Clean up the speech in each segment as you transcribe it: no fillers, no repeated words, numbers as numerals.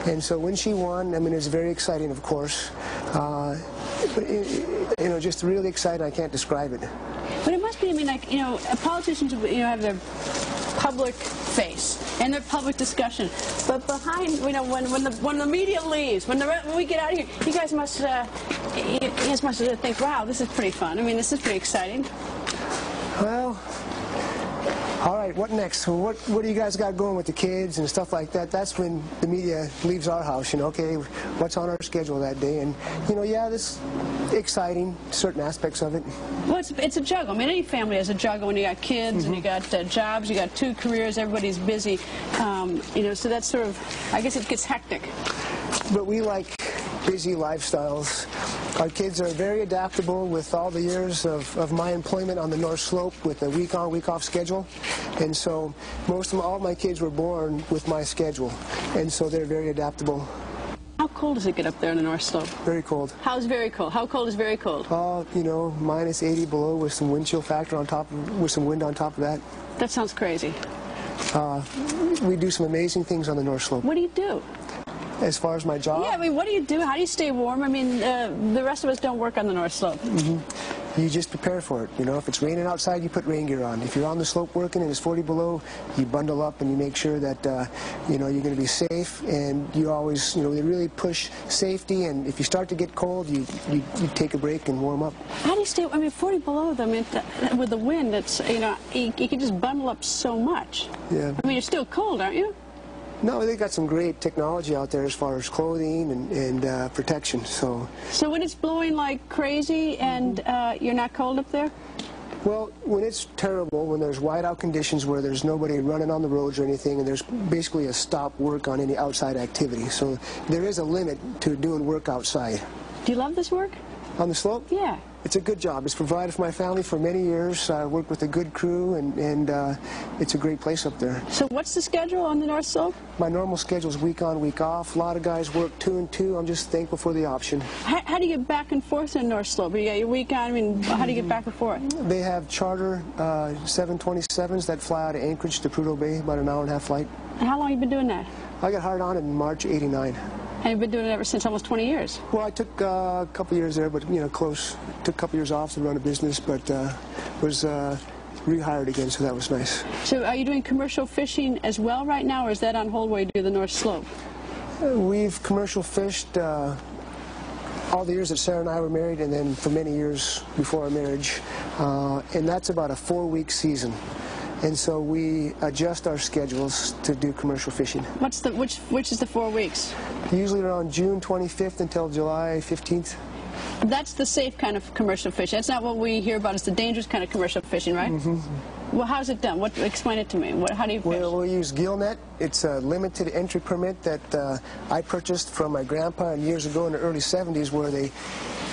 And so when she won, I mean, it was very exciting, of course. You know, just really exciting. I can't describe it. But it must be, I mean, like, you know, politicians, you know, have their public face and their public discussion. But behind, you know, when the media leaves, when we get out of here, you guys must think, wow, this is pretty fun. I mean, this is pretty exciting. Well, all right, what next? So what do you guys got going with the kids and stuff like that? That's when the media leaves our house, you know, okay, what's on our schedule that day? And, you know, yeah, this is exciting, certain aspects of it. Well, it's a juggle. I mean, any family has a juggle when you got kids and you got jobs, you got 2 careers, everybody's busy. You know, so that's sort of, I guess it gets hectic. But we like busy lifestyles. Our kids are very adaptable with all the years of my employment on the North Slope with a week-on, week-off schedule. And so all my kids were born with my schedule. And so they're very adaptable. How cold does it get up there on the North Slope? Very cold. How's very cold? How cold is very cold? You know, minus 80 below with some wind chill factor on top, with some wind on top of that. That sounds crazy. We do some amazing things on the North Slope. What do you do? As far as my job? Yeah, I mean, what do you do? How do you stay warm? I mean, the rest of us don't work on the North Slope. You just prepare for it. You know, if it's raining outside, you put rain gear on. If you're on the slope working and it's 40 below, you bundle up and you make sure that, you know, you're going to be safe. And you always, you know, they really push safety. And if you start to get cold, you take a break and warm up. How do you stay, I mean, 40 below, I mean, with the wind, it's, you know, you can just bundle up so much. Yeah. I mean, you're still cold, aren't you? No, they got some great technology out there as far as clothing and protection. So when it's blowing like crazy and you're not cold up there? Well, when it's terrible, when there's whiteout conditions where there's nobody running on the roads or anything, and there's basically a stop work on any outside activity. So there is a limit to doing work outside. Do you love this work? On the slope? Yeah. It's a good job. It's provided for my family for many years. I worked with a good crew, and it's a great place up there. So what's the schedule on the North Slope? My normal schedule is week on, week off. A lot of guys work 2 and 2. I'm just thankful for the option. How do you get back and forth in North Slope? You got your week on, I mean, how do you get back and forth? They have charter 727s that fly out of Anchorage to Prudhoe Bay, about an hour-and-a-half flight. And how long have you been doing that? I got hired on in March '89. And you've been doing it ever since, almost 20 years? Well, I took a couple years there, but, you know, close. Took a couple years off to run a business, but was rehired again, so that was nice. So are you doing commercial fishing as well right now, or is that on hold while you do the North Slope? We've commercial fished all the years that Sarah and I were married, and then for many years before our marriage. And that's about a 4-week season. And so we adjust our schedules to do commercial fishing. Which is the 4 weeks? Usually around June 25th until July 15th. That's the safe kind of commercial fishing. That's not what we hear about. It's the dangerous kind of commercial fishing, right? Well, how's it done? Explain it to me. How do you fish? Well, we use gill net. It's a limited entry permit that I purchased from my grandpa years ago in the early 70s, where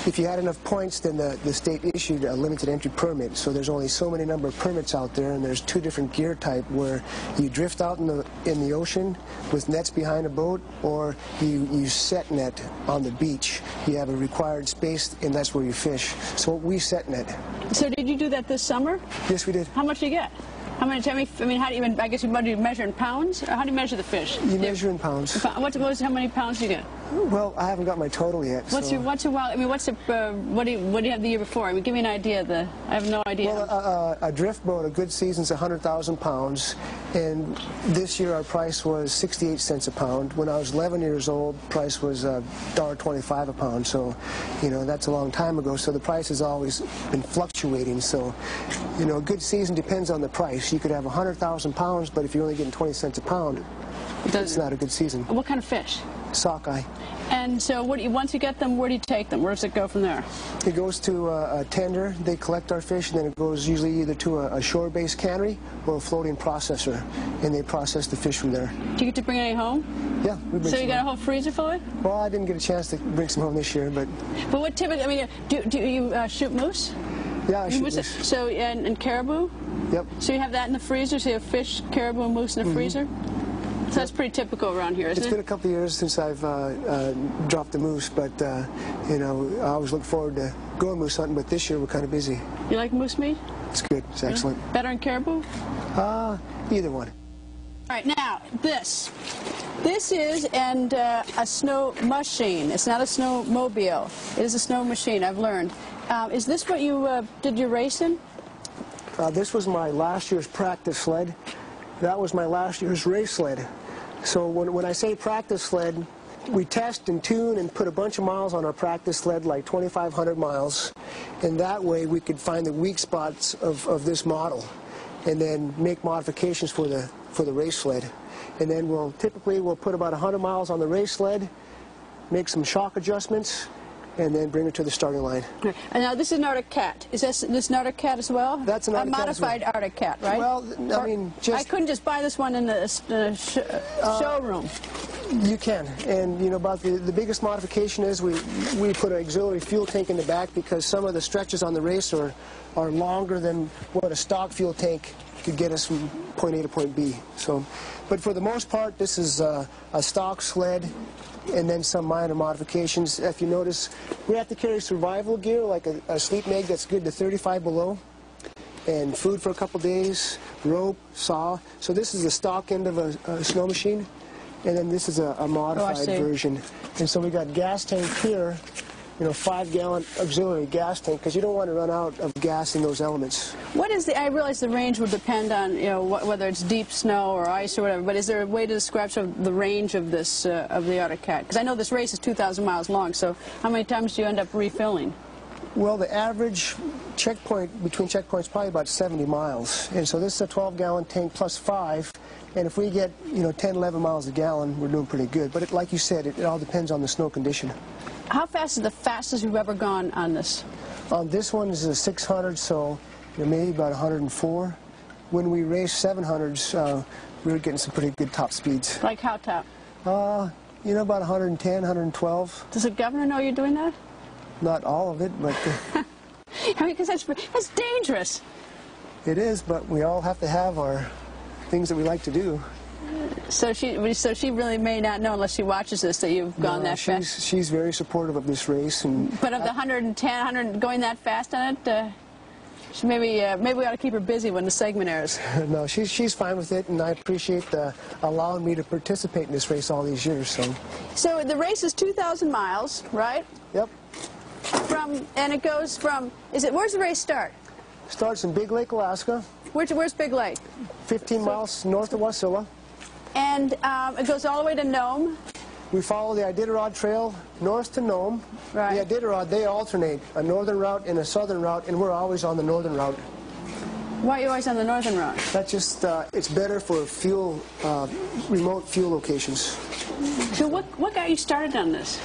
if you had enough points, then the state issued a limited entry permit. So there's only so many number of permits out there, and there's 2 different gear type, where you drift out in the ocean with nets behind a boat, or you set net on the beach. You have a required space, and that's where you fish. So we set net. So did you do that this summer? Yes, we did. How much do you get? How many? I mean, how do you? I guess you measure in pounds, or how do you measure the fish? You measure in pounds. How many pounds do you get? Well, I haven't got my total yet. What's your wild? I mean, what do you have the year before? I mean, give me an idea. I have no idea. Well, a drift boat, a good season's 100,000 pounds, and this year our price was 68 cents a pound. When I was 11 years old, price was $1.25 a pound. So, you know, that's a long time ago. So the price has always been fluctuating. So, you know, a good season depends on the price. You could have 100,000 pounds, but if you're only getting 20 cents a pound, it's not a good season. What kind of fish? Sockeye. And so once you get them, where do you take them? Where does it go from there? It goes to a tender. They collect our fish, and then it goes usually either to a shore-based cannery or a floating processor, and they process the fish from there. Do you get to bring any home? Yeah, we bring some. So you got a whole freezer full of it? Well, I didn't get a chance to bring some home this year, but... But what typically, I mean, do you shoot moose? Yeah, I shoot moose. So, and caribou? Yep. So you have that in the freezer? So you have fish, caribou, and moose in the freezer? So that's pretty typical around here, isn't it? It's been a couple of years since I've dropped the moose, but, you know, I always look forward to going moose hunting, but this year we're kind of busy. You like moose meat? It's good. It's excellent. Better than caribou? Either one. All right, now, this. This is a snow machine. It's not a snowmobile. It is a snow machine, I've learned. Is this what you did your race in? This was my last year's practice sled. That was my last year's race sled. So when I say practice sled, we test and tune and put a bunch of miles on our practice sled, like 2,500 miles. And that way we could find the weak spots of this model and then make modifications for the race sled. And then typically we'll put about 100 miles on the race sled, make some shock adjustments, and then bring it to the starting line. And now this is an Arctic Cat. Is this an Arctic Cat as well? That's an Arctic Cat as well. A modified Arctic Cat, right? Well, I mean, I couldn't just buy this one in the showroom. You can. And, you know, about the biggest modification is we put an auxiliary fuel tank in the back because some of the stretches on the race are longer than what a stock fuel tank could get us from point A to point B. So, but for the most part, this is a stock sled and then some minor modifications. If you notice, we have to carry survival gear, like a sleep mag that's good to 35 below, and food for a couple days, rope, saw. So this is the stock end of a snow machine, and then this is a modified version. And so we got gas tank here, you know, 5-gallon auxiliary gas tank, because you don't want to run out of gas in those elements. What is I realize the range would depend on, you know, whether it's deep snow or ice or whatever, but is there a way to describe the range of this, of the Arctic Cat? Because I know this race is 2,000 miles long, so how many times do you end up refilling? Well, the average checkpoint, between checkpoints, is probably about 70 miles. And so this is a 12-gallon tank plus 5, and if we get, you know, 10, 11 miles a gallon, we're doing pretty good. But like you said, it all depends on the snow condition. How fast is the fastest you've ever gone on this? This one is a 600, so you know, maybe about 104. When we raced 700s, we were getting some pretty good top speeds. Like how top? You know, about 110, 112. Does the governor know you're doing that? Not all of it, but... I mean, because that's dangerous. It is, but we all have to have our things that we like to do. So she really may not know unless she watches this that you've gone that fast. She's very supportive of this race, and but of the 110, 100 going that fast on it, maybe we ought to keep her busy when the segment airs. No, she's fine with it, and I appreciate allowing me to participate in this race all these years. So the race is 2,000 miles, right? Yep. And it goes from. Where's the race start? Starts in Big Lake, Alaska. Where's Big Lake? 15 miles north of Wasilla. And it goes all the way to Nome. We follow the Iditarod Trail north to Nome. Right. The Iditarod, they alternate, a northern route and a southern route, and we're always on the northern route. Why are you always on the northern route? That's just, it's better for fuel, remote fuel locations. So what got you started on this?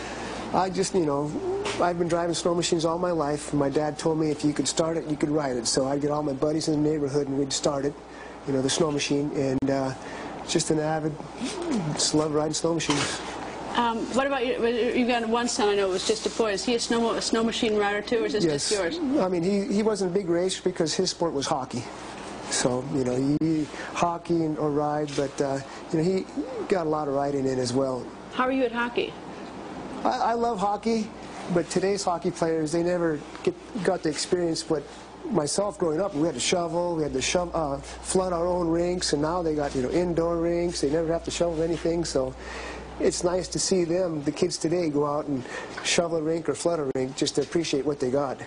I just, you know, I've been driving snow machines all my life. My dad told me if you could start it, you could ride it. So I'd get all my buddies in the neighborhood and we'd start it, you know, the snow machine. And just an avid, just love riding snow machines. What about you? You've got one son, I know, was just deployed. Is he a snow machine rider too, or is this just yours? I mean, he wasn't a big racer because his sport was hockey. So, you know, hockey or ride, but, you know, he got a lot of riding in as well. How are you at hockey? I love hockey, but today's hockey players, they never got to experience what myself growing up. We had to shovel, we had to flood our own rinks, and now they got, you know, indoor rinks. They never have to shovel anything, so it's nice to see them, the kids today, go out and shovel a rink or flood a rink just to appreciate what they got.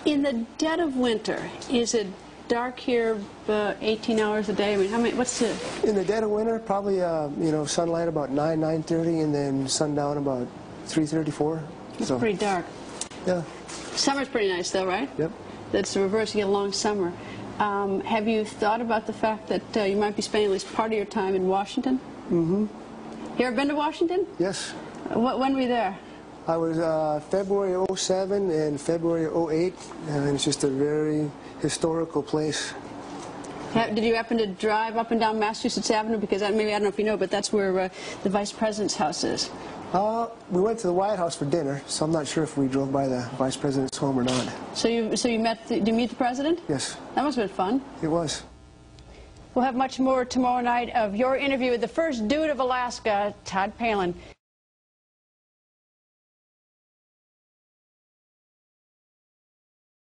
In the dead of winter, is it dark here 18 hours a day? I mean, how many? What's the? In the dead of winter, probably you know, sunlight about 9:30, and then sundown about 3:34. It's pretty dark. Yeah. Summer's pretty nice, though, right? Yep. That's the reverse. You get a long summer. Have you thought about the fact that you might be spending at least part of your time in Washington? Mm-hmm. You ever been to Washington? Yes. When were you there? I was February '07 and February '08, and it's just a very historical place. Did you happen to drive up and down Massachusetts Avenue? Because maybe, I don't know if you know, but that's where the Vice President's house is. We went to the White House for dinner, so I'm not sure if we drove by the Vice President's home or not. So you met, did you meet the President? Yes. That must have been fun. It was. We'll have much more tomorrow night of your interview with the first dude of Alaska, Todd Palin.